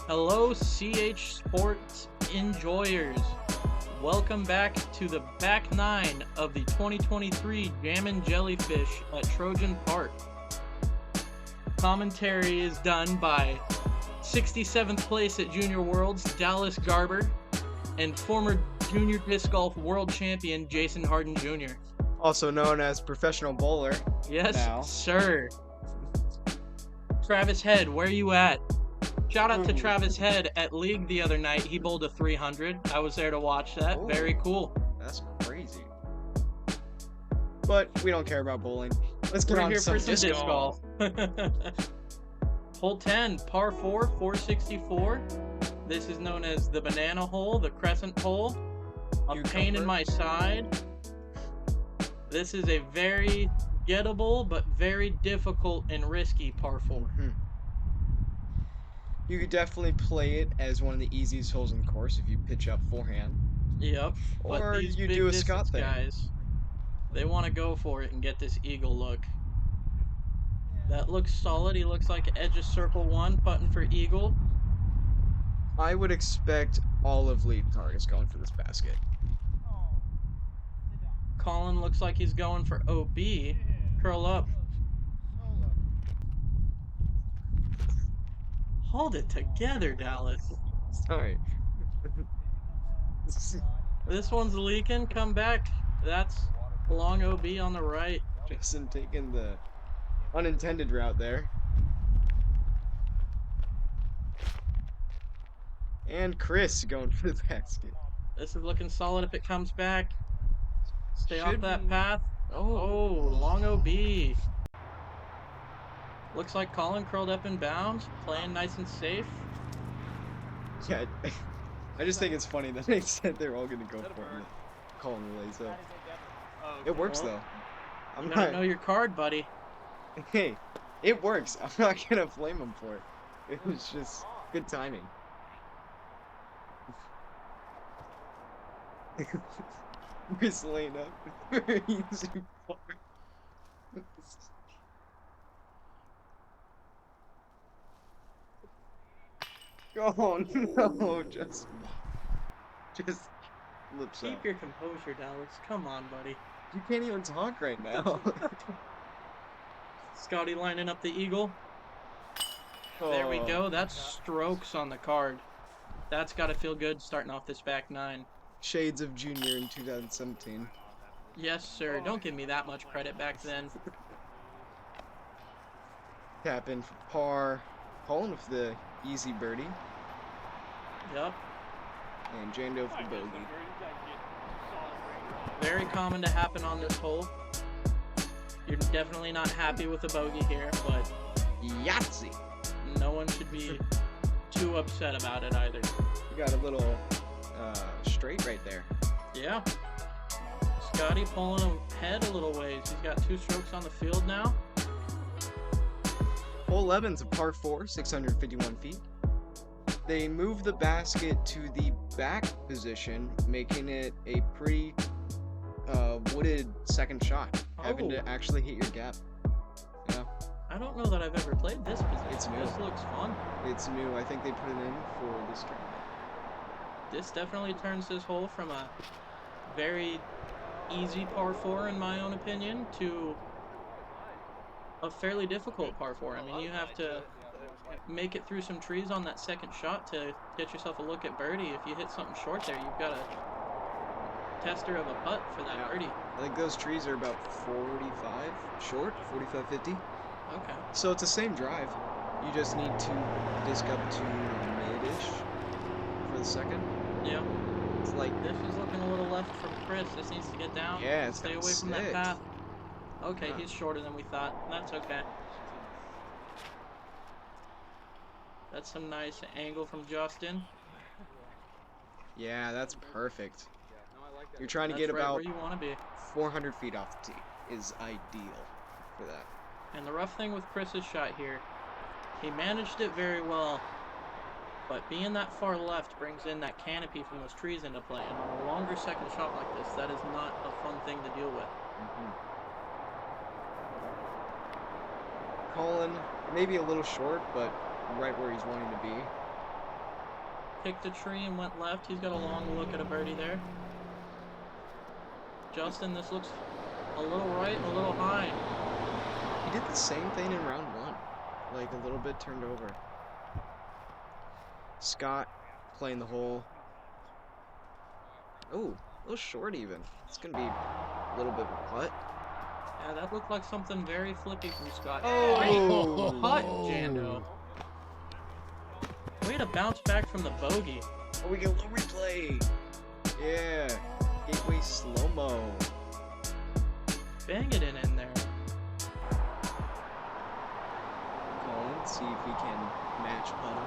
Hello, CH Sports enjoyers. Welcome back to the back nine of the 2023 Jammin Jellyfish at Trojan Park. Commentary is done by 67th place at Junior Worlds, Dallas Garber, and former Junior Disc Golf World Champion, Jason Harden Jr. Also known as professional bowler. Yes, now. sir. Travis Head, where you at? Shout out to Travis Head at League the other night. He bowled a 300. I was there to watch that. Ooh. Very cool. That's crazy. But we don't care about bowling. Let's get We're on here to some for some disc disc golf. Hole 10, par 4, 464. This is known as the banana hole, the crescent hole. A pain in my side. This is a very gettable but very difficult and risky par 4. You could definitely play it as one of the easiest holes in the course if you pitch up forehand. Yep. Or But these you big do a distance Scott thing. guys, they want to go for it and get this eagle look. That looks solid. He looks like edge of circle 1, putting for eagle. I would expect all of lead targets going for this basket. Collin looks like he's going for OB. Curl up. Hold it together, Dallas. Sorry. This one's leaking. Come back. That's long OB on the right. Jason taking the unintended route there. And Chris going for the basket. This is looking solid if it comes back. Stay off Should that be. path. Oh, long OB. Looks like Collin curled up in bounds, playing nice and safe. Yeah, I just think it's funny that they said they're all gonna go for it. Colin relays up. It works though. I'm You don't not. know your card, buddy. Hey, it works. I'm not gonna blame him for it. It was just good timing. Chris laying up. Very easy par. Oh no, just lips Keep up. your composure, Dallas. Come on, buddy. You can't even talk right now. Scotty lining up the eagle. There we go. That's strokes on the card. That's got to feel good starting off this back nine. Shades of Junior in 2017. Yes, sir. Don't give me that much credit back then. Tap in for par. Collin with the easy birdie. Yep. And Jando for bogey. Very common to happen on this hole. You're definitely not happy with the bogey here, but Yahtzee! no one should be too upset about it either. We got a little straight right there. Yeah. Scotty pulling ahead a little ways. He's got 2 strokes on the field now. Hole 11's a par 4, 651 feet. They move the basket to the back position, making it a pretty wooded second shot. Having to actually hit your gap. Yeah, I don't know that I've ever played this position. It's new. This looks fun. it's new. I think they put it in for this tournament. This definitely turns this hole from a very easy par 4, in my own opinion, to a fairly difficult par 4. I mean, you have to make it through some trees on that second shot to get yourself a look at birdie. If you hit something short there, you've got a tester of a putt for that birdie. I think those trees are about 45 short, 45, 50. Okay. So it's the same drive. You just need to disc up to mid-ish for the second. Yeah. It's like, This is looking a little left from Chris. This needs to get down. yeah, it's Stay gotta away from that sit. path. Okay, Yeah. he's shorter than we thought. That's okay. That's some nice angle from Justin. Yeah, that's perfect. You're trying to That's get right about where you want to be. 400 feet off the tee is ideal for that. And the rough thing with Chris's shot here, he managed it very well, but being that far left brings in that canopy from those trees into play. And on a longer second shot like this, that is not a fun thing to deal with. Collin, maybe a little short, but right where he's wanting to be. picked a tree and went left. He's got a long look at a birdie there. Justin, this looks a little right and a little high. He did the same thing in round 1. Like a little bit turned over. Scott playing the hole. Oh, a little short even. It's going to be a little bit of a putt. Yeah, that looked like something very flippy from Scott. Oh! Great putt, Jando. Way to bounce back from the bogey. Oh, we get a little replay. Yeah. Gateway slow-mo. Bang it in there. Collin, see if he can match putt him.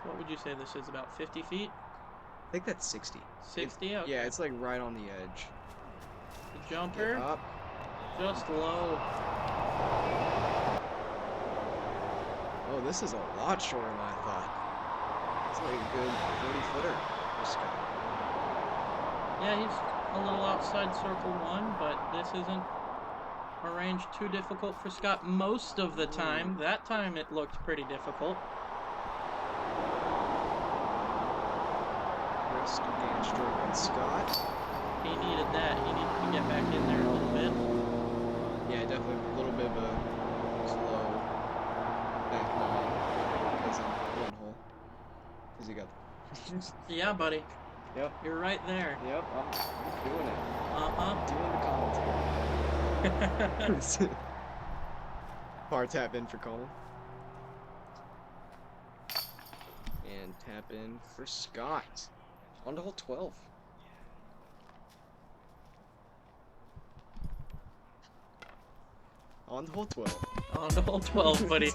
What would you say this is, about 50 feet? I think that's 60. 60? Okay. Yeah, it's like right on the edge. The jumper, Up. just low. Oh, this is a lot shorter than I thought. It's like a good 40-footer for Scott. Yeah, he's a little outside circle 1, but this isn't a range too difficult for Scott most of the time. That time it looked pretty difficult. Chris again stroking Scott. He needed that. He needed to get back in there a little bit. Yeah, definitely a little bit of a slow back nine because of one hole. Because he got. Yeah, buddy. Yep. You're right there. Yep. I'm doing it. Uh-huh. Doing the commentary. Par tap in for Collin. And tap in for Scott. On to hole 12. On to hole 12. On to hole 12, buddy.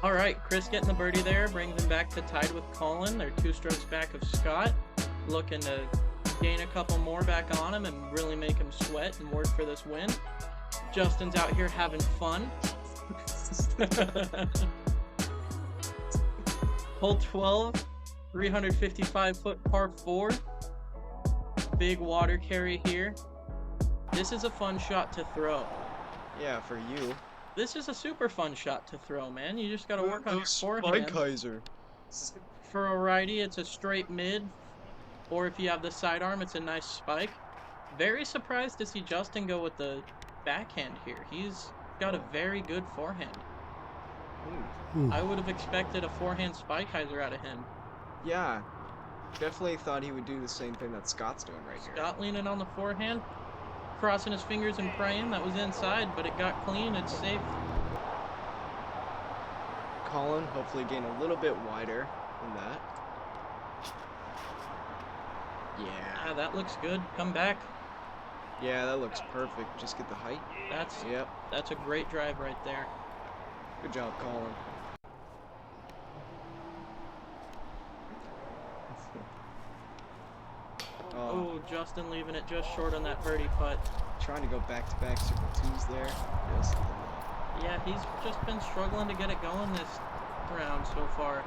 All right, Chris getting the birdie there brings him back to tied with Collin. They're 2 strokes back of Scott, looking to gain a couple more back on him and really make him sweat and work for this win. Justin's out here having fun. Hole 12, 355-foot par 4. Big water carry here. This is a fun shot to throw. Yeah, for you. This is a super fun shot to throw, man. You just got to work on your forehand. Kaiser. For a righty, it's a straight mid, or if you have the sidearm, it's a nice spike. Very surprised to see Justin go with the backhand here. He's got a very good forehand. I would have expected a forehand spike Kaiser out of him. Yeah, definitely thought he would do the same thing that Scott's doing right here. Scott leaning on the forehand, crossing his fingers and praying. That was inside, but it got clean. It's safe. Collin hopefully gain a little bit wider than that. Yeah. Ah, that looks good. Come back. Yeah, that looks perfect. Just get the height. That's a great drive right there. Good job, Collin. Oh, Justin leaving it just short on that birdie putt. Trying to go back-to-back super twos there. Just yeah, he's just been struggling to get it going this round so far.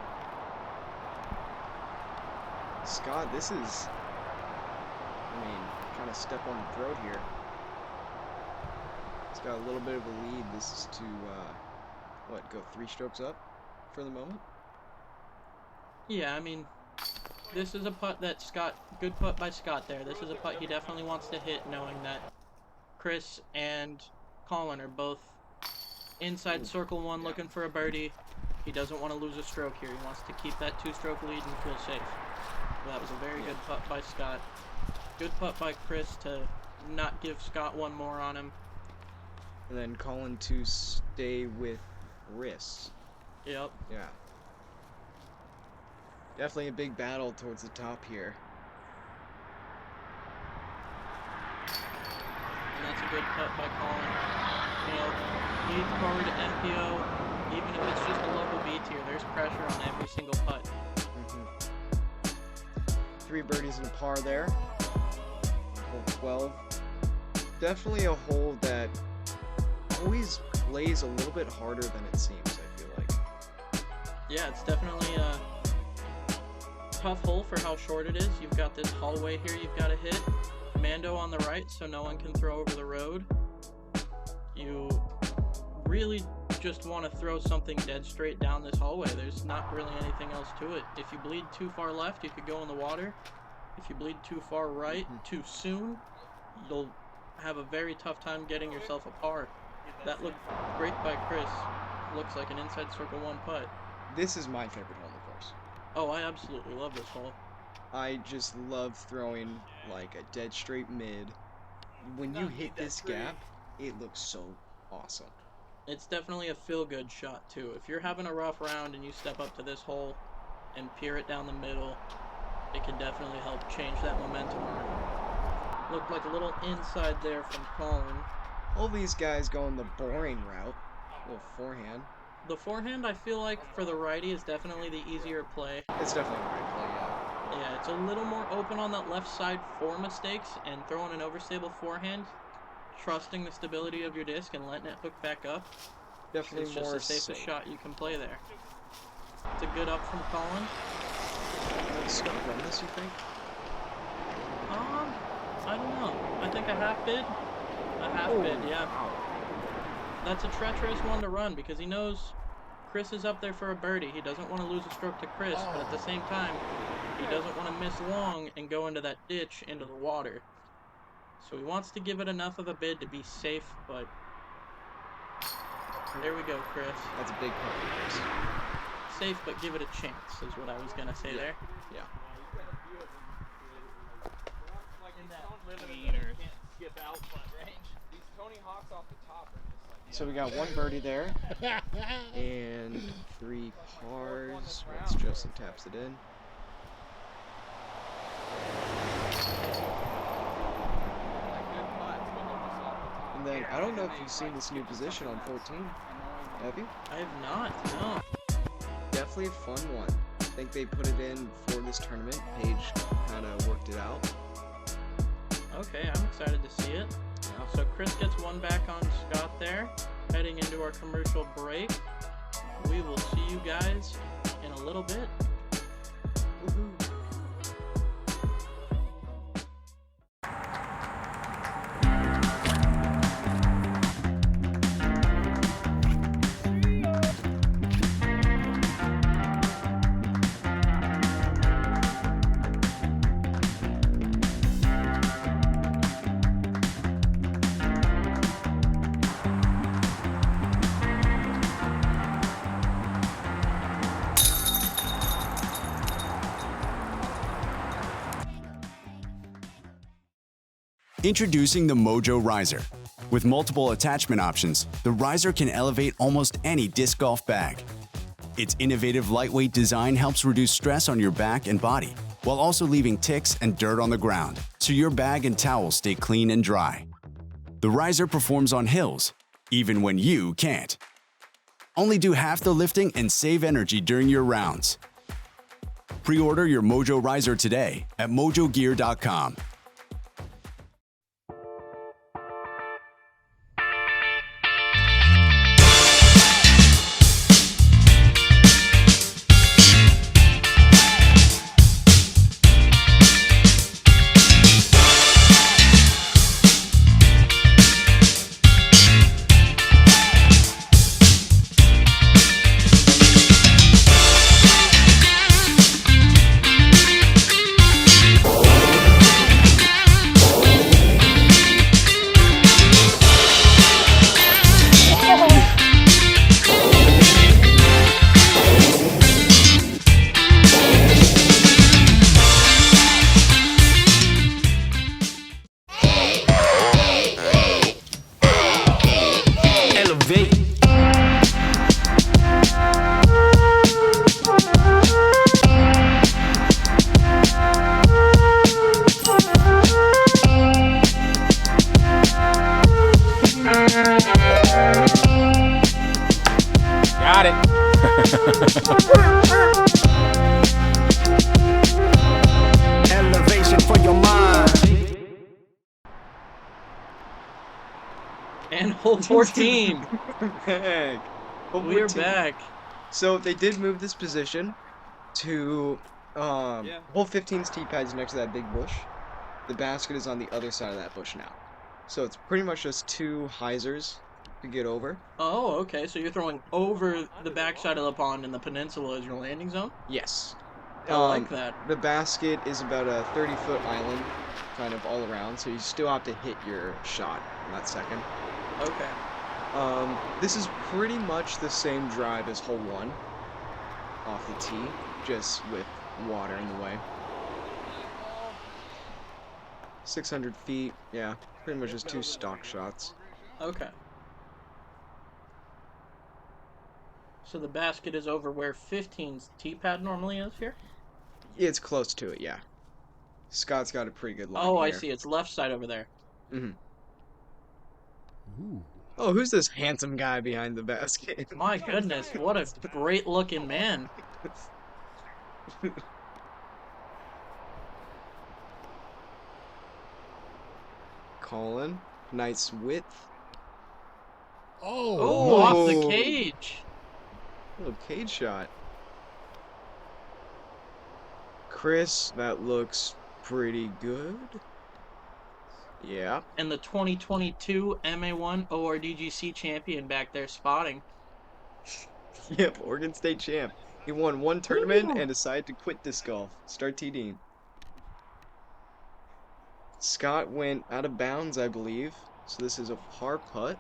Scott, this is, trying to step on the throat here. He's got a little bit of a lead. This is to, go 3 strokes up for the moment? Yeah, this is a putt that good putt by Scott there. This is a putt he definitely wants to hit, knowing that Chris and Collin are both inside circle 1 looking for a birdie. He doesn't want to lose a stroke here. He wants to keep that 2-stroke lead and feel safe. So that was a very good putt by Scott. Good putt by Chris to not give Scott one more on him. And then Collin to stay with Chris. Yep. Yeah. Definitely a big battle towards the top here. And that's a good putt by Collin. Leads forward to MPO, even if it's just a local B tier, there's pressure on every single putt. 3 birdies and a par there. Hole 12. Definitely a hole that always plays a little bit harder than it seems, I feel like. Yeah, it's definitely a tough hole for how short it is. You've got this hallway here you've got to hit. Mando on the right so no one can throw over the road. You really just want to throw something dead straight down this hallway. There's not really anything else to it. If you bleed too far left, you could go in the water. If you bleed too far right, too soon, you'll have a very tough time getting yourself a par. That looked great by Chris. Looks like an inside circle 1 putt. This is my favorite hole in the course. Oh, I absolutely love this hole. I just love throwing like a dead straight mid. When you hit this gap, it looks so awesome. It's definitely a feel-good shot too. If you're having a rough round and you step up to this hole and peer it down the middle, it can definitely help change that momentum around. Looked like a little inside there from Collin. All these guys going the boring route. Little forehand. The forehand, I feel like, for the righty is definitely the easier play. It's definitely the right play, yeah. Yeah, it's a little more open on that left side for mistakes, and throwing an overstable forehand, trusting the stability of your disc and letting it hook back up. Definitely it's just more the safest safe. shot you can play there. It's a good up from Collin. Scott run this, you think? I don't know. I think a half bid. A half bid, yeah. Wow. That's a treacherous one to run because he knows Chris is up there for a birdie. He doesn't want to lose a stroke to Chris, but at the same time, he doesn't want to miss long and go into that ditch into the water. So he wants to give it enough of a bid to be safe, but there we go, Chris. That's a big part for Chris. Safe, but give it a chance is what I was going to say there. Yeah. So we got 1 birdie there, and 3 pars. Once Justin taps it in. And then, I don't know if you've seen this new position on 14. Have you? I have not, no. Definitely a fun one. I think they put it in for this tournament. Paige kind of worked it out. Okay, I'm excited to see it. So Chris gets 1 back on Scott there, heading into our commercial break. We will see you guys in a little bit. Woohoo! Introducing the Mojo Riser. With multiple attachment options, the riser can elevate almost any disc golf bag. Its innovative lightweight design helps reduce stress on your back and body, while also leaving ticks and dirt on the ground, so your bag and towel stay clean and dry. The riser performs on hills, even when you can't. Only do half the lifting and save energy during your rounds. Pre-order your Mojo Riser today at mojogear.com. Got it. Elevation for your mind. And hole 14. Heck. We're back. So they did move this position to hole 15's tee pad's next to that big bush. The basket is on the other side of that bush now. So it's pretty much just 2 hyzers to get over. Oh, okay. So you're throwing over the backside of the pond and the peninsula as your landing zone? Yes. I like that. The basket is about a 30-foot island, kind of all around, so you still have to hit your shot in that second. Okay. This is pretty much the same drive as hole 1 off the tee, just with water in the way. 600 feet, yeah, pretty much just 2 stock shots. Okay. So the basket is over where 15's tee pad normally is here? It's close to it, yeah. Scott's got a pretty good line Oh, I here. see. It's left side over there. Mm-hmm. Ooh. Oh, who's this handsome guy behind the basket? My goodness, what a great looking man. Collin, nice width. Oh, off the Oh. cage. Little cage shot. Chris, that looks pretty good. Yeah. And the 2022 MA1 ORDGC champion back there spotting. Yep, Oregon State champ. He won 1 tournament Ooh. and decided to quit disc golf. Start TDing. Scott went out of bounds, I believe. So this is a par putt.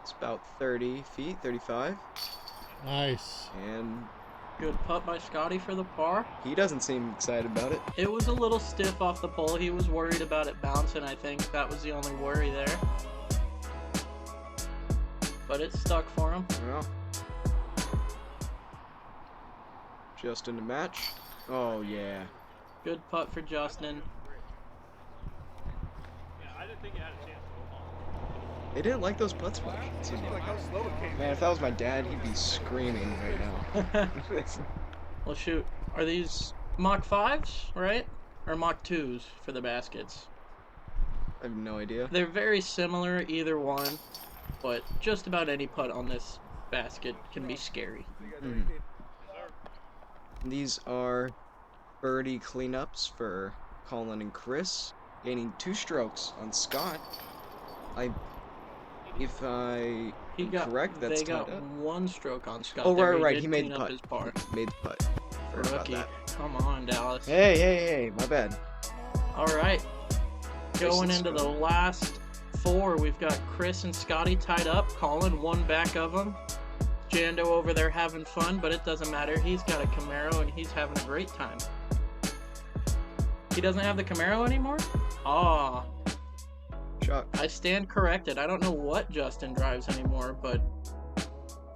It's about 30 feet, 35. Nice. And Good putt by Scotty for the par. he doesn't seem excited about it. It was a little stiff off the pole. He was worried about it bouncing, I think. That was the only worry there. But it stuck for him. Well. Justin to match. Oh, yeah. Good putt for Justin. They didn't like those putts much. it seemed like. Man, if that was my dad, he'd be screaming right now. Well, shoot. Are these Mach 5s, right? Or Mach 2s for the baskets? I have no idea. They're very similar, either one. But just about any putt on this basket can be scary. These are birdie cleanups for Collin and Chris, gaining 2 strokes on Scott. If I He got, correct, that's they got tied up. 1 stroke on Scott. Oh, there. right, did he made clean the up putt. his par. Made the putt. Forgot about Rookie. that. Come on, Dallas. Hey, my bad. All right. Going Nice into the score. last 4, we've got Chris and Scotty tied up. Collin 1 back of them. Jando over there having fun, but it doesn't matter. He's got a Camaro and he's having a great time. He doesn't have the Camaro anymore? Ah, Shot. I stand corrected. I don't know what Justin drives anymore, but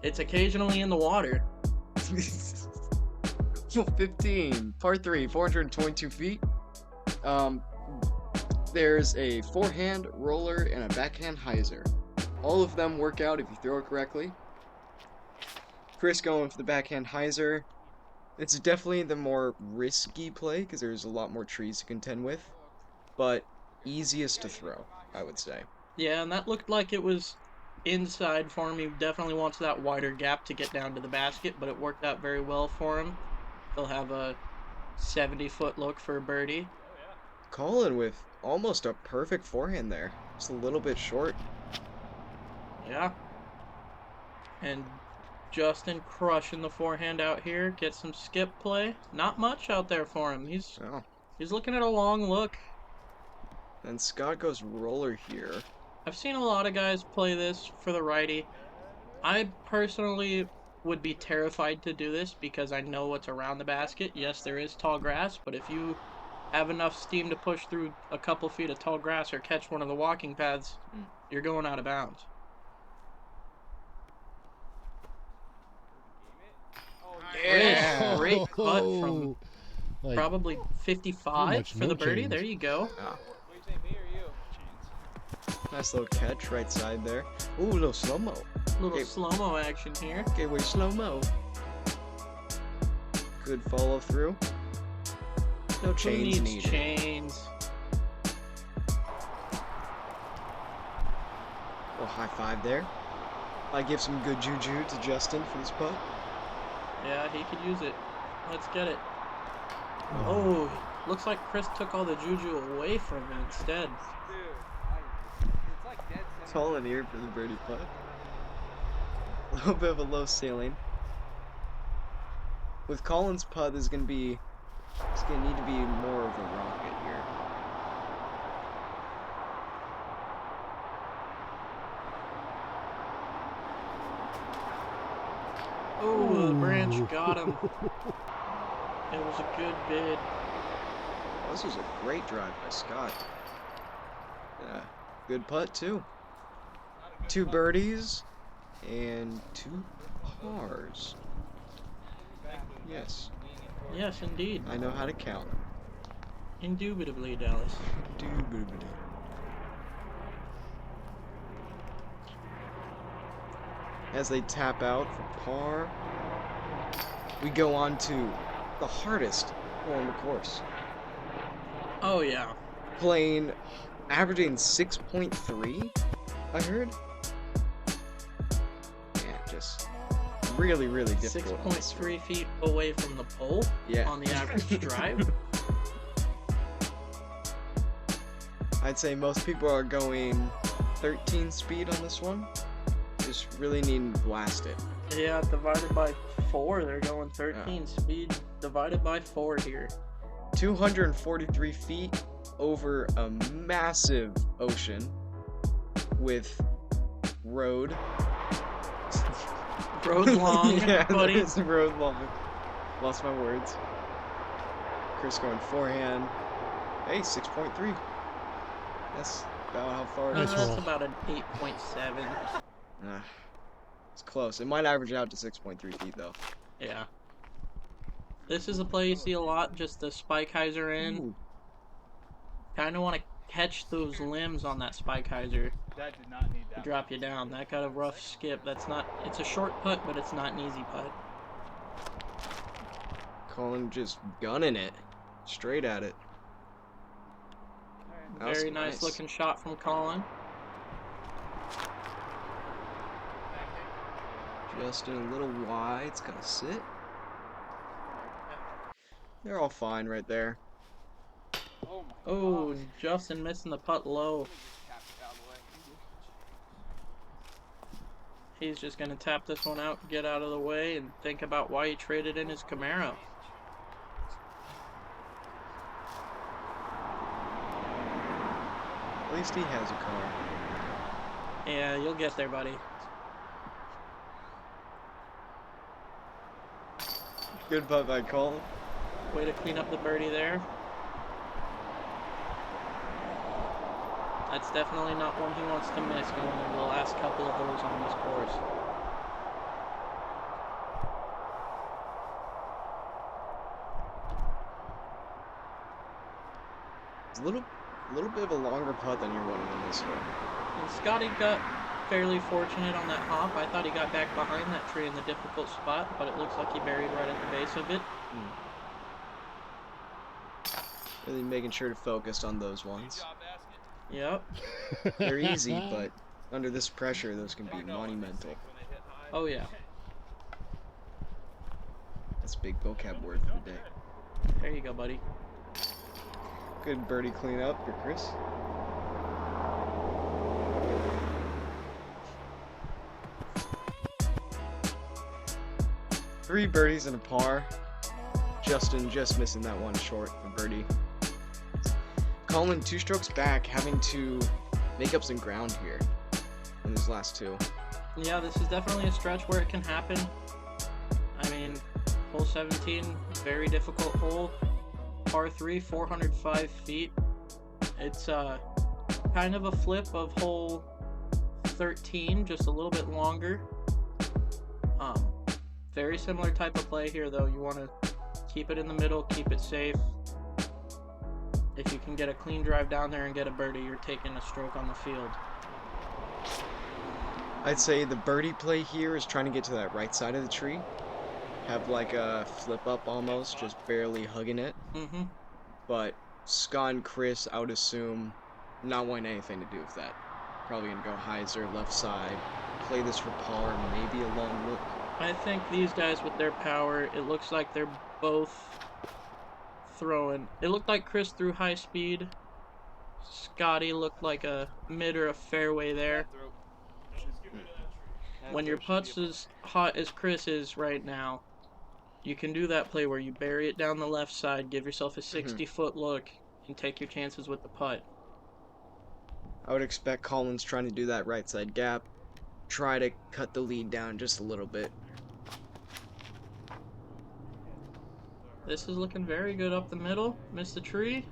it's occasionally in the water. 15, par 3, 422 feet. There's a forehand, roller, and a backhand hyzer. All of them work out if you throw it correctly. Chris going for the backhand hyzer. It's definitely the more risky play because there's a lot more trees to contend with, but easiest to throw, I would say. Yeah, and that looked like it was inside for him. He definitely wants that wider gap to get down to the basket, but it worked out very well for him. He'll have a 70-foot look for a birdie. Collin with almost a perfect forehand there. Just a little bit short. Yeah. And Justin crushing the forehand out here. Get some skip play. Not much out there for him. He's Oh. looking at a long look. And Scott goes roller here. I've seen a lot of guys play this for the righty. I personally would be terrified to do this because I know what's around the basket. Yes, there is tall grass, but if you have enough steam to push through a couple feet of tall grass or catch one of the walking paths, you're going out of bounds. Yeah. Great putt from Like, probably 55 much for no the birdie. change. There you go. Ah. Nice little catch right side there. Ooh, a little slow-mo. Little Okay. slow-mo action here. Okay, wait, slow-mo. Good follow through. No Who chains needs needed. chains? Oh, high five there. I give some good juju to Justin for this putt. Yeah, he could use it. Let's get it. Oh, looks like Chris took all the juju away from him instead. Dude, it's like dead Collin here for the birdie putt. A little bit of a low ceiling. With Collin's putt, it's gonna need to be more of a rocket here. Oh, the branch got him. It was a good bid. This was a great drive by Scott. Yeah, good putt too. 2 birdies and 2 pars. Yes, Yes, indeed. I know how to count. Indubitably, Dallas. Indubitably. As they tap out for par, we go on to the hardest hole on the course. Oh, yeah. Averaging 6.3, I heard. Yeah, just really, really difficult. 6.3 feet away from the pole Yeah. on the average drive. I'd say most people are going 13 speed on this one. Just really need to blast it. Yeah, divided by 4, they're going 13 speed divided by 4 here. 243 feet over a massive ocean with road. Road long, Yeah, buddy. there's road long. Lost my words. Chris going forehand. Hey, 6.3. That's about how far it is. Nice That's roll. about an 8.7. It's close. It might average out to 6.3 feet though. Yeah. This is a play you see a lot, just the spike hyzer in. Ooh. Kind of want to catch those limbs on that spike hyzer. That did not need that. Drop you down. That got a rough skip. It's a short putt, but it's not an easy putt. Collin just gunning it. Straight at it. That was Very nice looking shot from Collin. Just in a little wide. It's gonna sit. They're all fine right there. Oh my Oh, Justin missing the putt low. He's just going to tap this one out, get out of the way, and think about why he traded in his Camaro. At least he has a car. Yeah, you'll get there, buddy. Good putt by Collin. Way to clean up the birdie there. That's definitely not one he wants to miss going into the last couple of holes on this course. It's a little bit of a longer putt than you're wanting in this hole. And Scotty got fairly fortunate on that hop. I thought he got back behind that tree in the difficult spot, but it looks like he buried right at the base of it. Really making sure to focus on those ones. Yep. They're easy, but under this pressure, those can be monumental. Oh, yeah. That's a big vocab word for the day. There you go, buddy. Good birdie cleanup for Chris. Three birdies and a par. Justin just missing that one short for birdie. Collin 2 strokes back, having to make up some ground here in his last 2. Yeah, this is definitely a stretch where it can happen. I mean, hole 17, very difficult hole. Par 3, 405 feet. It's kind of a flip of hole 13, just a little bit longer. Very similar type of play here, though. You want to keep it in the middle, keep it safe. If you can get a clean drive down there and get a birdie, you're taking a stroke on the field. I'd say the birdie play here is trying to get to that right side of the tree. Have like a flip up almost, just barely hugging it. Mm-hmm. But Scott and Chris, I would assume, not wanting anything to do with that. Probably going to go hyzer, left side, play this for par, maybe a long look. I think these guys with their power, it looks like they're both throwing. It looked like Chris threw high speed Scotty looked like a mid or a fairway there. When your putt's as hot as Chris is right now, you can do that play where you bury it down the left side, give yourself a 60-foot look, and take your chances with the putt. I would expect Collin's trying to do that right side gap, try to cut the lead down just a little bit. This is looking very good up the middle. Missed the tree.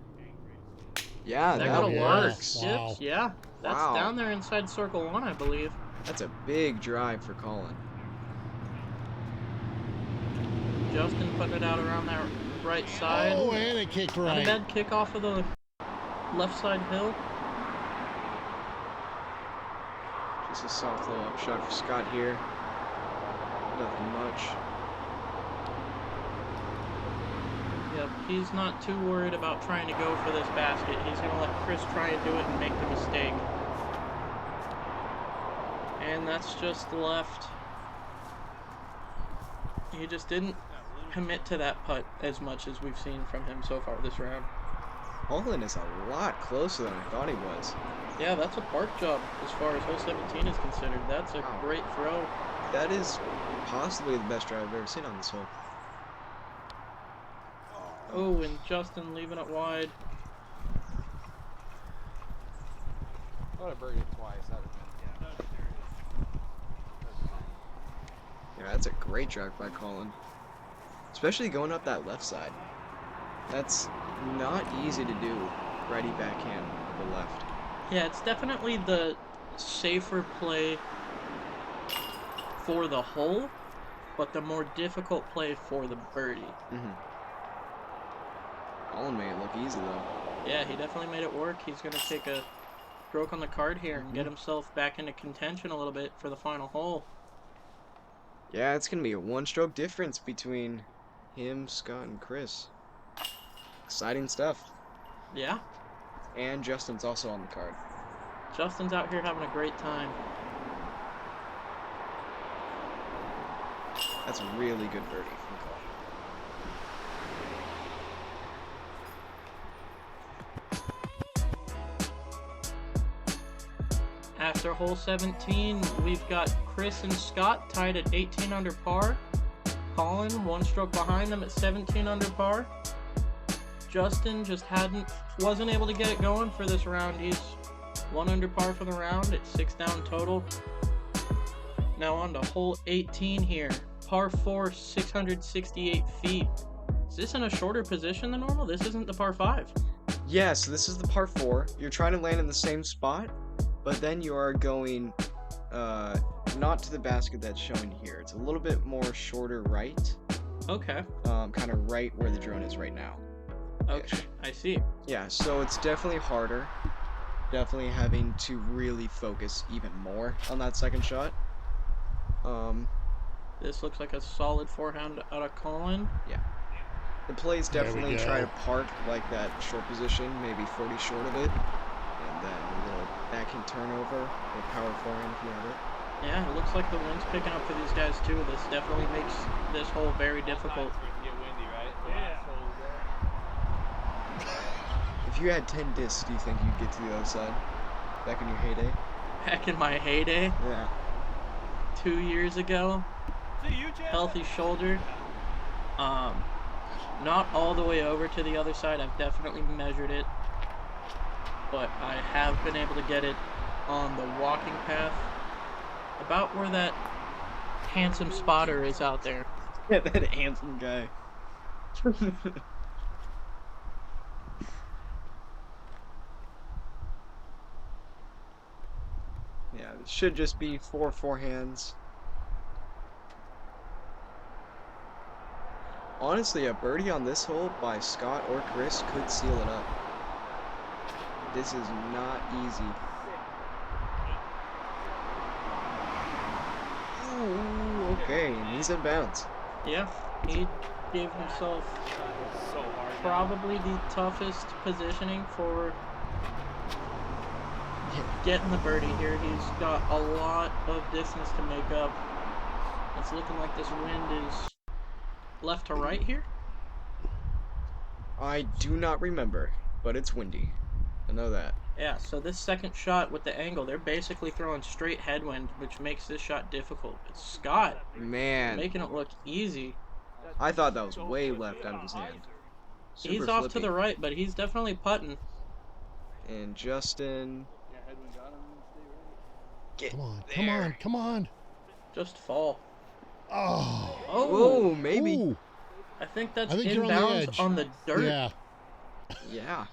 Yeah, That that gotta work. works. Wow. Yips, yeah. That's Wow. down there inside circle 1, I believe. That's a big drive for Collin. Justin putting it out around that right side. Oh, and it kicked Not a right. bad kick off of the left side hill. Just a soft little up shot for Scott here. Nothing much. Yep, he's not too worried about trying to go for this basket. He's going to let Chris try and do it and make the mistake. And that's just left. He just didn't commit to that putt as much as we've seen from him so far this round. Collin is a lot closer than I thought he was. Yeah, that's a park job as far as hole 17 is considered. That's a great throw. That is possibly the best drive I've ever seen on this hole. Oh, and Justin leaving it wide. I would have buried it twice. That would have been, Yeah, that's a great drive by Collin. Especially going up that left side. That's not easy to do. Righty backhand with the left. Yeah, it's definitely the safer play for the hole, but the more difficult play for the birdie. Collin made it look easy though. Yeah, he definitely made it work. He's going to take a stroke on the card here and get himself back into contention a little bit for the final hole. Yeah, it's gonna be a one-stroke difference between him, Scott, and Chris. Exciting stuff. Yeah, And Justin's also on the card. Justin's out here having a great time. That's a really good birdie from Collin. After hole 17, we've got Chris and Scott tied at 18 under par. Collin, one stroke behind them at 17 under par. Justin just wasn't able to get it going for this round. He's 1 under par for the round at 6 down total. Now on to hole 18 here. Par 4, 668 feet. Is this in a shorter position than normal? This isn't the par 5. Yeah, so this is the par 4. You're trying to land in the same spot, but then you are going not to the basket that's shown here. It's a little bit more shorter right. Okay. Kind of right where the drone is right now. Okay, I see. Yeah, so it's definitely harder. Definitely having to really focus even more on that second shot. This looks like a solid forehand out of Collin. The plays There we definitely go. try to park like that short position, maybe 40 short of it, and then a little backhand turnover or power forehand if you have it. Yeah, it looks like the wind's picking up for these guys too. This definitely makes this hole very difficult. get windy, right? Yeah. If you had 10 discs, do you think you'd get to the other side? Back in your heyday? Back in my heyday, Yeah. 2 years ago, See you, Chad. healthy shoulder. Not all the way over to the other side. I've definitely measured it, but I have been able to get it on the walking path, about where that handsome spotter is out there. Yeah, that handsome guy. Yeah, it should just be 4 forehands. Honestly, a birdie on this hole by Scott or Chris could seal it up. This is not easy. Ooh, okay, and he's in bounds. Yeah, he gave himself So hard. probably the toughest positioning for getting the birdie here. He's got a lot of distance to make up. It's looking like this wind is left to right here. I do not remember, but it's windy. I know that. Yeah, so this second shot with the angle, they're basically throwing straight headwind, which makes this shot difficult. But Scott Man, making it look easy. I thought that was way left out of his hand. Super He's off to flippy. the right, but he's definitely putting. And Justin. Get Come on, there. come on, come on. Just fall. Oh. Oh, Whoa, maybe. Ooh. I think that's I think you're on the inbounds edge. on the dirt. Yeah. Yeah.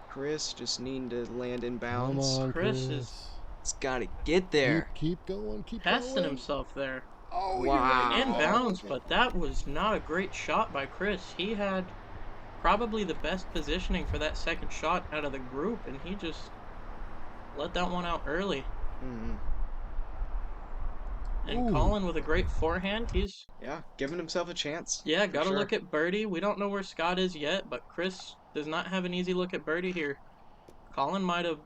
Chris just needing to land in Come bounds. on, Chris Chris. is It's got to get there. Keep going, keep testing going. himself there. Oh, Wow. you're right. Inbounds, but that was not a great shot by Chris. He had probably the best positioning for that second shot out of the group, and he just let that one out early. Mm-hmm. And Ooh. Collin with a great forehand. He's, Yeah, giving himself a chance. yeah, for got to sure. look at birdie. We don't know where Scott is yet, but Chris does not have an easy look at birdie here. Collin might have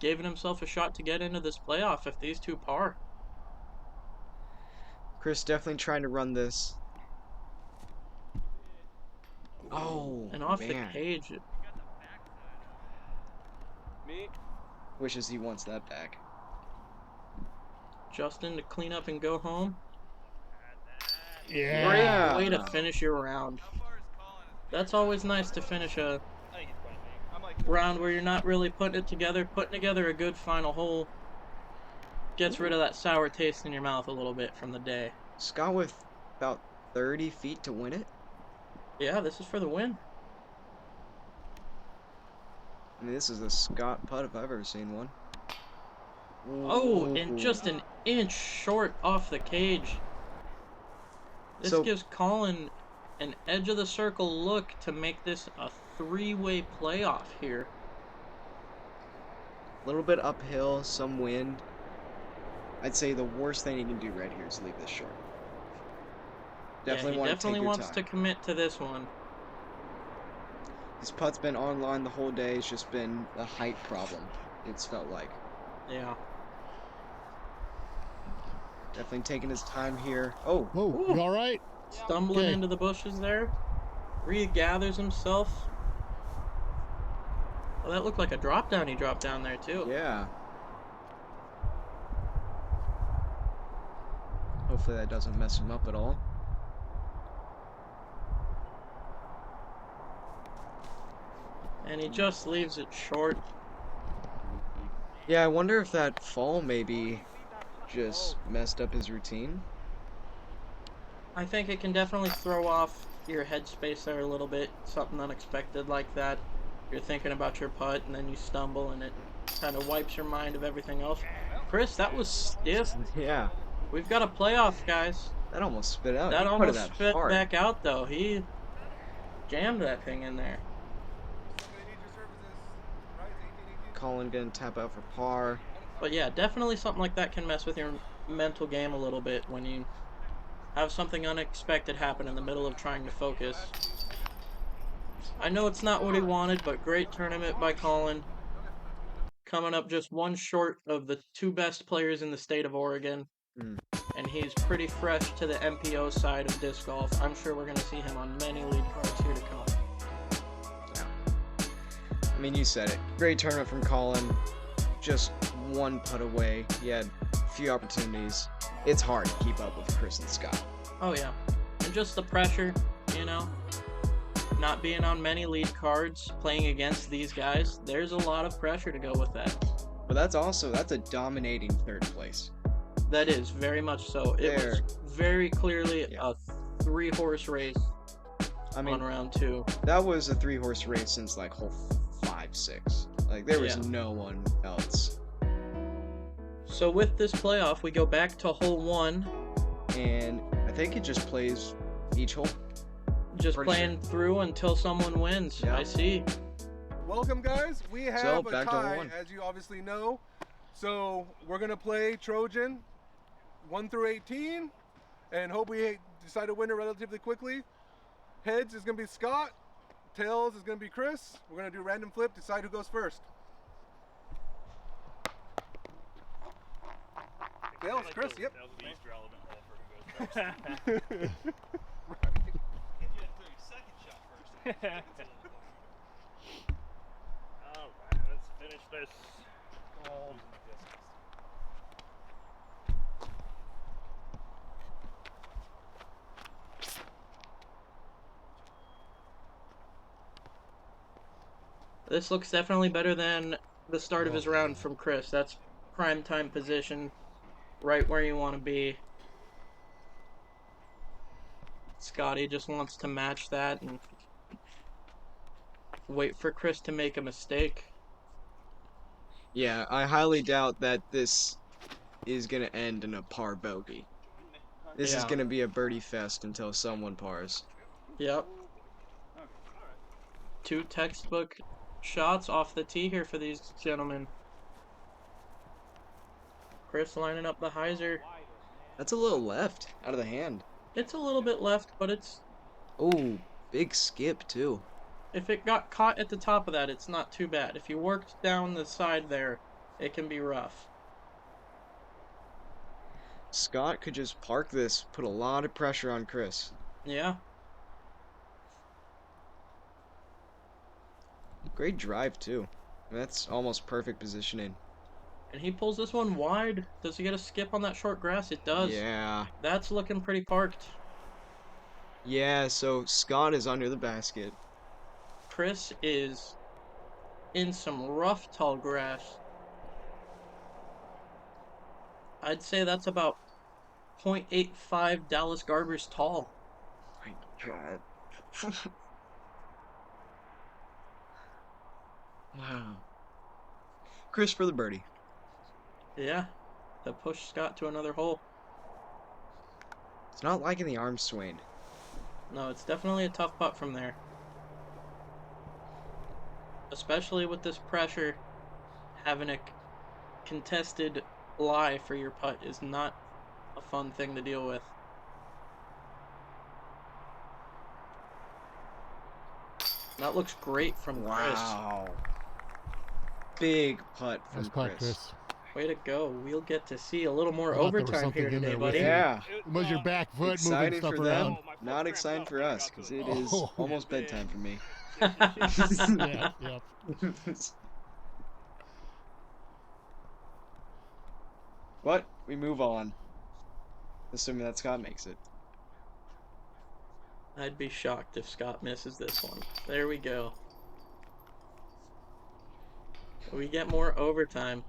given himself a shot to get into this playoff if these two par. Chris definitely trying to run this. Oh, And off man. the cage, Wishes he wants that back. Justin to clean up and go home. Yeah. Great way to finish your round. That's always nice to finish a round where you're not really putting it together. Putting together a good final hole gets rid of that sour taste in your mouth a little bit from the day. Scott with about 30 feet to win it. Yeah, this is for the win. I mean, this is a Scott putt if I've ever seen one. Oh, and Ooh. just an inch short off the cage. This So- gives Collin an edge of the circle look to make this a three-way playoff here. A little bit uphill, some wind. I'd say the worst thing you can do right here is leave this short. Definitely yeah, he want definitely to take your wants time. to commit to this one. His putt's been online the whole day. It's just been a height problem. It's felt like. Yeah. Definitely taking his time here. Oh, Whoa, Ooh. you all right? Stumbling Okay. into the bushes there. Regathers himself. Well, that looked like a drop down he dropped down there too. yeah. Hopefully that doesn't mess him up at all. And he just leaves it short. Yeah, I wonder if that fall maybe just messed up his routine. I think it can definitely throw off your headspace there a little bit. Something unexpected like that. You're thinking about your putt and then you stumble and it kind of wipes your mind of everything else. Chris, that was stiff. Yeah, We've got a playoff, guys. that almost spit out. That He putted almost that spit hard. back out though. He jammed that thing in there. Collin gonna tap out for par. But yeah, definitely something like that can mess with your mental game a little bit when you have something unexpected happen in the middle of trying to focus. I know it's not what he wanted, but great tournament by Collin. Coming up just one short of the two best players in the state of Oregon. Mm. And he's pretty fresh to the MPO side of disc golf. I'm sure we're going to see him on many lead cards here to come. I mean, you said it. Great tournament from Collin. Just one putt away. He had a few opportunities. It's hard to keep up with Chris and Scott. Oh yeah, and just the pressure, you know, not being on many lead cards, playing against these guys, there's a lot of pressure to go with that. But that's a dominating third place. That is, very much so. It There. was very clearly Yeah. a three-horse race I mean, on round two. that was a 3-horse race since like hole 5, 6. Like there was Yeah. no one else. So with this playoff, we go back to hole one, And I think it just plays each hole. just Pretty playing through until someone wins. Yeah. I see. Welcome, guys. We have So, a back to hole tie, one. as you obviously know. So we're gonna play Trojan 1 through 18, and hope we decide to win it relatively quickly. Heads is gonna be Scott. Tails is gonna be Chris. We're gonna do random flip. Decide who goes first. Tails, Chris. Yep. That was the least relevant hole for who goes first. Right. If you had 30 second shot first. finish this. Oh. This looks definitely better than the start of his Oh. round from Chris. That's prime time position, right where you want to be. Scotty just wants to match that and wait for Chris to make a mistake. Yeah, I highly doubt that this is gonna end in a par bogey. This is Yeah. gonna be a birdie fest until someone pars. Yep. 2 textbook shots off the tee here for these gentlemen. Chris lining up the hyzer. That's a little left, out of the hand. It's a little bit left, but it's Oh, big skip too. if it got caught at the top of that, it's not too bad. If you worked down the side there, it can be rough. Scott could just park this, put a lot of pressure on Chris. Yeah. Great drive too. That's almost perfect positioning. And he pulls this one wide. Does he get a skip on that short grass? It does. Yeah. That's looking pretty parked. Yeah, so Scott is under the basket. Chris is in some rough tall grass. I'd say that's about 0.85 Dallas Garbers tall. My God. Wow. Chris for the birdie. Yeah. To push Scott to another hole. It's not liking the arm swing. No, it's definitely a tough putt from there. Especially with this pressure, having a contested lie for your putt is not a fun thing to deal with. That looks great from Wow. Big putt from Nice putt, Chris. Chris. Chris. Way to go. We'll get to see a little more I thought there was overtime here something in today, there with buddy. you. Yeah. Was your back foot moving Exciting stuff for around? them, not exciting for us, because it is Oh. almost bedtime for me. Yeah, yep. But we move on, assuming that Scott makes it. I'd be shocked if Scott misses this one. There we go. We get more overtime.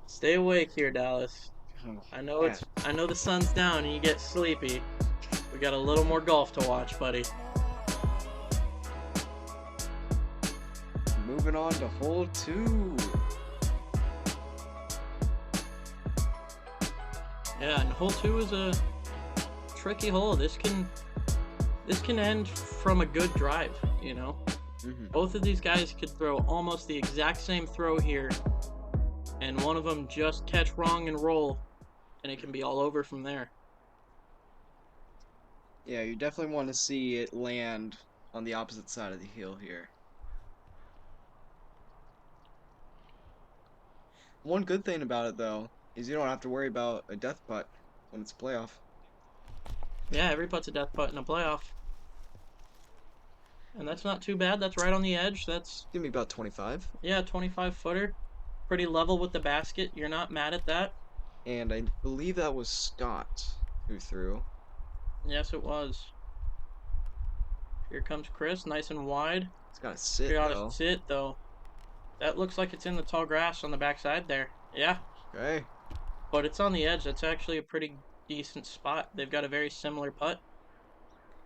Stay awake here, Dallas. I know the sun's down and you get sleepy. We got a little more golf to watch, buddy. Moving on to hole 2. Yeah, and hole 2 is a tricky hole. This can end from a good drive, you know? Both of these guys could throw almost the exact same throw here, and one of them just catch wrong and roll, and it can be all over from there. Yeah, you definitely want to see it land on the opposite side of the hill here. One good thing about it, though, is you don't have to worry about a death putt when it's a playoff. Yeah, every putt's a death putt in a playoff. And that's not too bad. That's right on the edge. That's, Give me about 25. yeah, 25-footer. Pretty level with the basket. You're not mad at that. And I believe that was Scott who threw. Yes, it was. Here comes Chris, nice and wide. It's got to sit, Got though. to sit, though. That looks like it's in the tall grass on the backside there. Yeah, Okay. but it's on the edge. That's actually a pretty decent spot. They've got a very similar putt.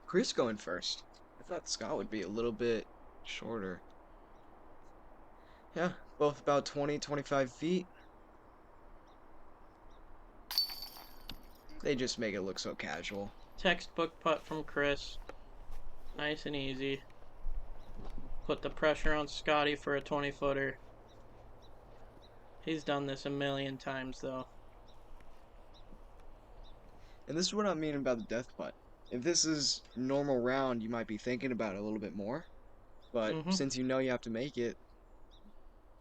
Chris going first. I thought Scott would be a little bit shorter. Yeah, both about 20, 25 feet. They just make it look so casual. Textbook putt from Chris. Nice and easy. Put the pressure on Scotty for a 20-footer. He's done this a million times, though. And this is what I mean about the death putt. If this is normal round, you might be thinking about it a little bit more. But since you know you have to make it,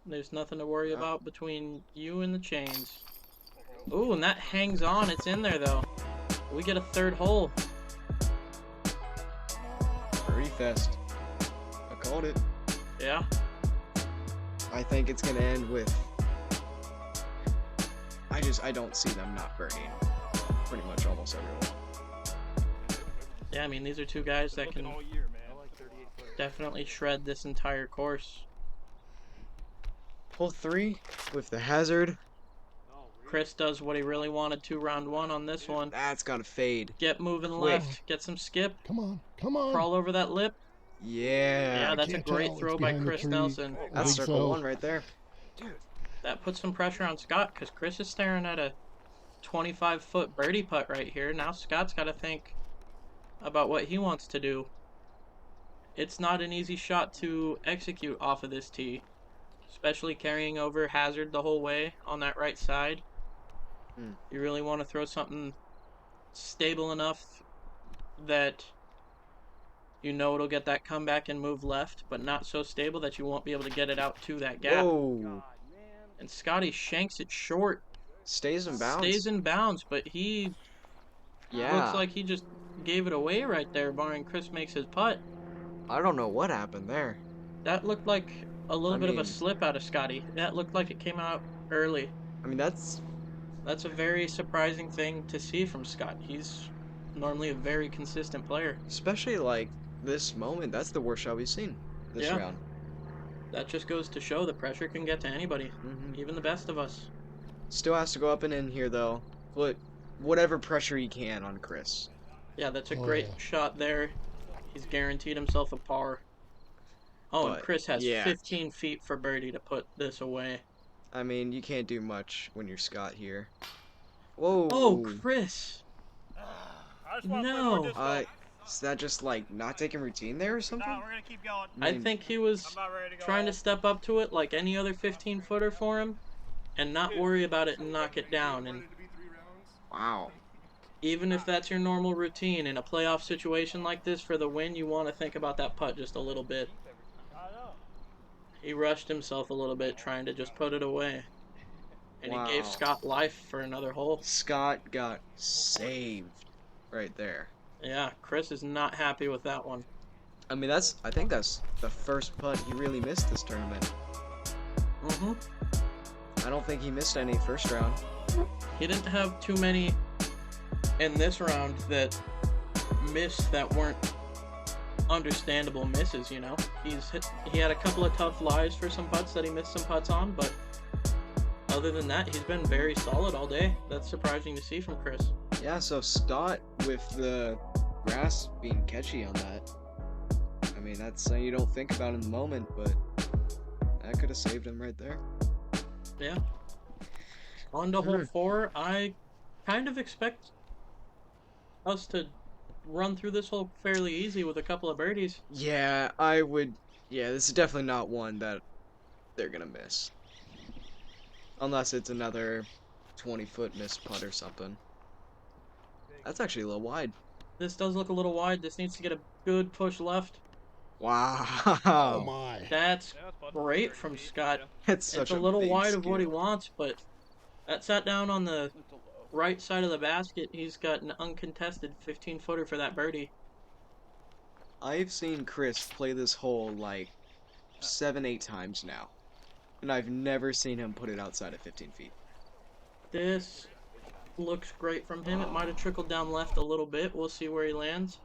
There's nothing to worry about between you and the chains. Ooh, and that hangs on. It's in there, though. We get a third hole. birdie fest. I called it. Yeah. I think it's gonna end with. I don't see them not birdieing pretty much almost everyone. Yeah, I mean, these are two guys that can definitely shred this entire course. Hole 3 with the hazard. Chris does what he really wanted to round 1 on this one. That's gotta fade. Get moving Quick. left, get some skip, Come on. Come on. crawl over that lip. Yeah. Yeah, that's a can't great tell. throw It's by behind the Chris tree. Nelson. I That's think circle so. 1 right there. That puts some pressure on Scott because Chris is staring at a 25-foot birdie putt right here. Now Scott's got to think about what he wants to do. It's not an easy shot to execute off of this tee, especially carrying over hazard the whole way on that right side. You really want to throw something stable enough that you know it'll get that comeback and move left, but not so stable that you won't be able to get it out to that gap. Whoa. And Scotty shanks it short. Stays in bounds. Stays in bounds, but he Yeah. looks like he just gave it away right there, barring Chris makes his putt. I don't know what happened there. That looked like a little I bit of mean- a slip out of Scotty. That looked like it came out early. I mean, that's That's a very surprising thing to see from Scott. He's normally a very consistent player. especially like this moment. That's the worst shot we've seen this Yeah. round. That just goes to show the pressure can get to anybody, hmm even the best of us. Still has to go up and in here though. Put whatever pressure he can on Chris. Yeah, that's a Oh, great yeah. shot there. He's guaranteed himself a par. Oh, and But, Chris has yeah. 15 feet for birdie to put this away. I mean, you can't do much when you're Scott here. Whoa. Oh, Chris! I just want to play No. more disc golf. Is that just like not taking routine there or something? No, we're gonna keep going. I mean, think he was I'm not ready to go. trying to home. step up to it like any other 15-footer for him and not worry about it and knock it down. And Wow. even if that's your normal routine in a playoff situation like this for the win, you want to think about that putt just a little bit. I know. He rushed himself a little bit trying to just put it away. And Wow. he gave Scott life for another hole. Scott got saved right there. Yeah, Chris is not happy with that one. I mean, I think that's the first putt he really missed this tournament. Mm-hmm. I don't think he missed any first round. He didn't have too many in this round that missed that weren't understandable misses, you know. He had a couple of tough lies for some putts that he missed some putts on, but other than that, he's been very solid all day. That's surprising to see from Chris. Yeah, so Scott with the grass being catchy on that. I mean, that's something you don't think about in the moment, but that could have saved him right there. Yeah. On to hole 4, I kind of expect us to run through this hole fairly easy with a couple of birdies. Yeah, I would. Yeah, this is definitely not one that they're gonna miss. Unless it's another 20-foot missed putt or something. That's actually a little wide. This does look a little wide. This needs to get a good push left. Wow. Oh my. That's Yeah, it's fun. great from Scott. It's such It's a little big wide of what he skill. wants, but that sat down on the right side of the basket. He's got an uncontested 15-footer for that birdie. I've seen Chris play this hole like 7-8 times now. And I've never seen him put it outside of 15 feet. This looks great from him. It might have trickled down left a little bit. We'll see where he lands.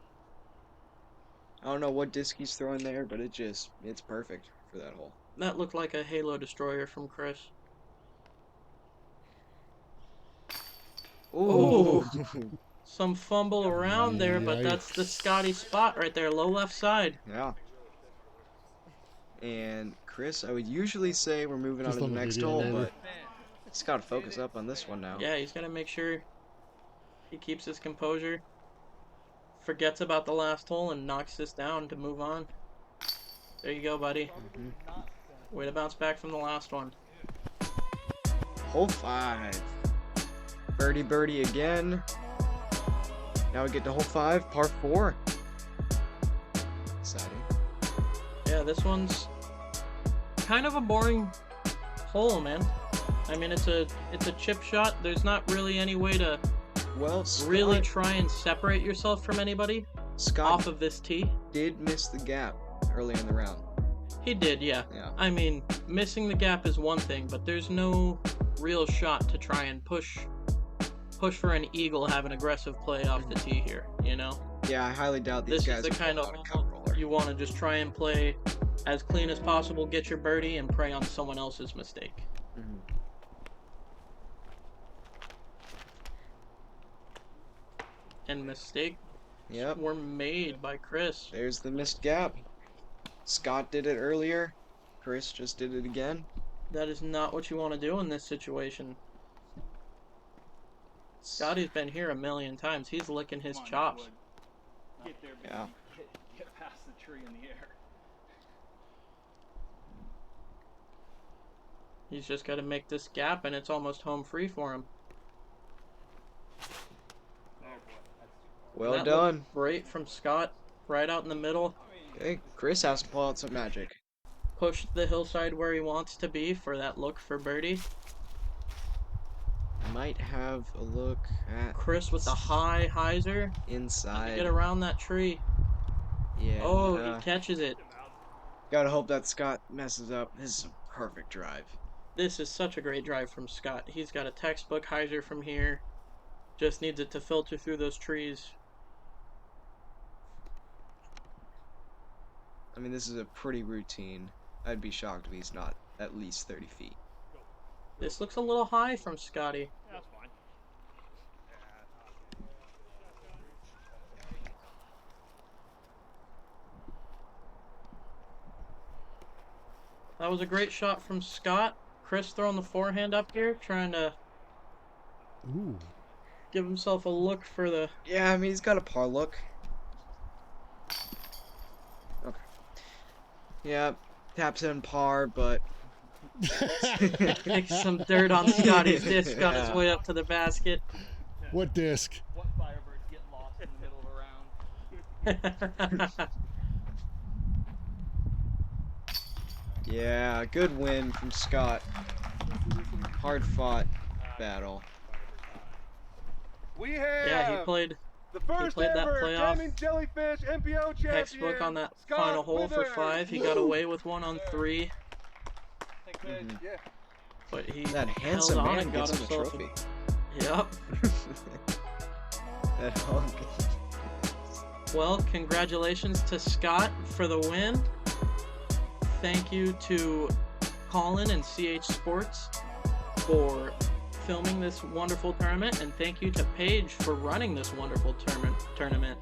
I don't know what disc he's throwing there, but it's perfect for that hole. That looked like a halo destroyer from Chris. Ooh. Some fumble around there, but that's the Yikes. Scotty spot right there, low left side. Yeah. And Chris, I would usually say we're moving on Just to the on the next video hole, later. but it's got to focus up on this one now. Yeah, he's got to make sure he keeps his composure, forgets about the last hole, and knocks this down to move on. There you go, buddy. Way to bounce back from the last one. Hole 5. Birdie birdie again. Now we get to hole 5, par 4. Exciting. Yeah, this one's kind of a boring hole, man. I mean, it's a chip shot. There's not really any way to Well, Scott, really try and separate yourself from anybody Scott off of this tee. did miss the gap early in the round. He did, yeah. Yeah. I mean, missing the gap is one thing, but there's no real shot to try and push for an eagle, have an aggressive play off the tee here, you know? Yeah, I highly doubt these This guys is the will kind pull of out a cup roller. you want to just try and play as clean as possible, get your birdie, and prey on someone else's mistake. Mhm. And mistakes Yep. were made by Chris. There's the missed gap. Scott did it earlier. Chris just did it again. That is not what you want to do in this situation. Scotty's been here a million times. He's licking his chops. Get there, baby. Yeah. Get past the tree in the air. He's just got to make this gap, and it's almost home free for him. Well That done. looked great from Scott, right out in the middle. Okay, Chris has to pull out some magic. Pushed the hillside where he wants to be for that look for birdie. Might have a look at Chris with the high hyzer. inside. Get around that tree. Yeah. Oh, he catches it. Gotta hope that Scott messes up. This is a perfect drive. This is such a great drive from Scott. He's got a textbook hyzer from here. Just needs it to filter through those trees. I mean, this is a pretty routine. I'd be shocked if he's not at least 30 feet. This looks a little high from Scotty. Yeah, that's fine. That was a great shot from Scott. Chris throwing the forehand up here, trying to Ooh. give himself a look for the... Yeah, I mean, he's got a par look. Okay. Yeah, taps in par, but... Kick some dirt on Scotty's disc on his Yeah. way up to the basket. What disc? What Firebirds get lost in the middle of a round? Yeah, good win from Scott. Hard fought battle. We have Yeah, he played the first played that ever playoff Jammin Jellyfish MPO champion. textbook on that Scott final hole for Withers. 5. He got away with one on 3, Thanks, Paige. Mhm. Yeah. but he That held handsome on man and got gets him a himself trophy. Yep. That hunk. Well, congratulations to Scott for the win. Thank you to Collin and CH Sports for filming this wonderful tournament, and thank you to Paige for running this wonderful tournament.